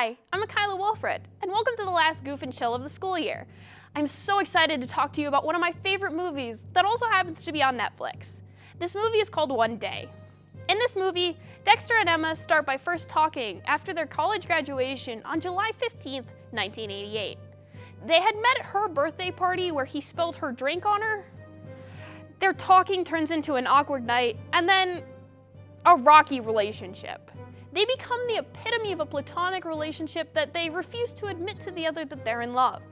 Hi, I'm Mikyla Wilfred, and welcome to the last Goof and Chill of the school year. I'm so excited to talk to you about one of my favorite movies that also happens to be on Netflix. This movie is called One Day. In this movie, Dexter and Emma start by first talking after their college graduation on July 15th, 1988. They had met at her birthday party where he spilled her drink on her. Their talking turns into an awkward night, and then a rocky relationship. They become the epitome of a platonic relationship that they refuse to admit to the other that they're in love.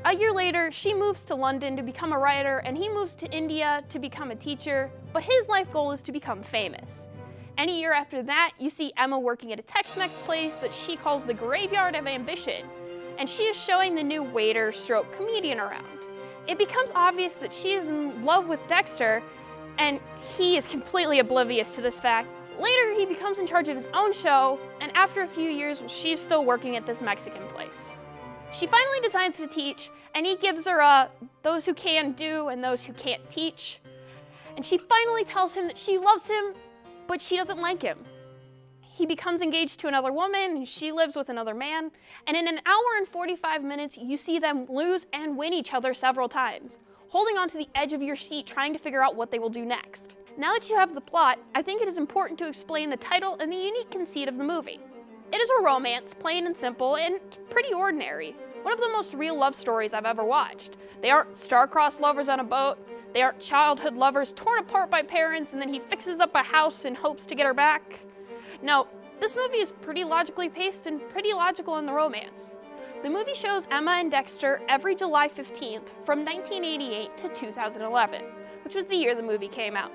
A year later, she moves to London to become a writer, and he moves to India to become a teacher, but his life goal is to become famous. And a year after that, you see Emma working at a Tex-Mex place that she calls the Graveyard of Ambition, and she is showing the new waiter stroke comedian around. It becomes obvious that she is in love with Dexter, and he is completely oblivious to this fact. Later, he becomes in charge of his own show, and after a few years, she's still working at this Mexican place. She finally decides to teach, and he gives her those who can do and those who can't teach. And she finally tells him that she loves him, but she doesn't like him. He becomes engaged to another woman, and she lives with another man, and in an hour and 45 minutes, you see them lose and win each other several times, holding onto the edge of your seat trying to figure out what they will do next. Now that you have the plot, I think it is important to explain the title and the unique conceit of the movie. It is a romance, plain and simple, and pretty ordinary. One of the most real love stories I've ever watched. They aren't star-crossed lovers on a boat, they aren't childhood lovers torn apart by parents and then he fixes up a house in hopes to get her back. No, this movie is pretty logically paced and pretty logical in the romance. The movie shows Emma and Dexter every July 15th from 1988 to 2011, which was the year the movie came out.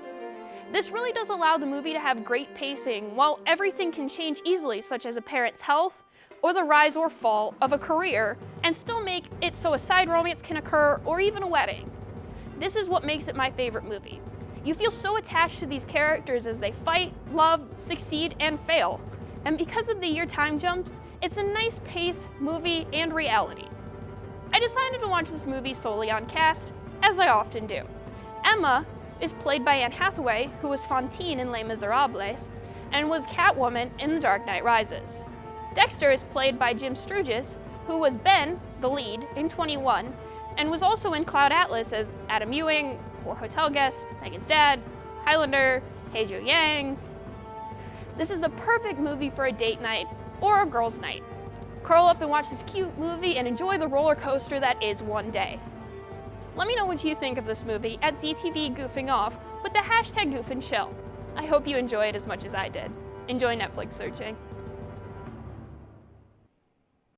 This really does allow the movie to have great pacing, while everything can change easily, such as a parent's health, or the rise or fall of a career, and still make it so a side romance can occur, or even a wedding. This is what makes it my favorite movie. You feel so attached to these characters as they fight, love, succeed, and fail. And because of the year time jumps, it's a nice pace, movie, and reality. I decided to watch this movie solely on cast, as I often do. Emma is played by Anne Hathaway, who was Fantine in Les Miserables, and was Catwoman in The Dark Knight Rises. Dexter is played by Jim Sturgis, who was Ben, the lead, in 21, and was also in Cloud Atlas as Adam Ewing, Poor Hotel Guest, Megan's Dad, Highlander, Hey Joe Yang. This is the perfect movie for a date night or a girls' night. Curl up and watch this cute movie and enjoy the roller coaster that is One Day. Let me know what you think of this movie at ZTV Goofing Off with the hashtag Goof and Chill. I hope you enjoy it as much as I did. Enjoy Netflix searching.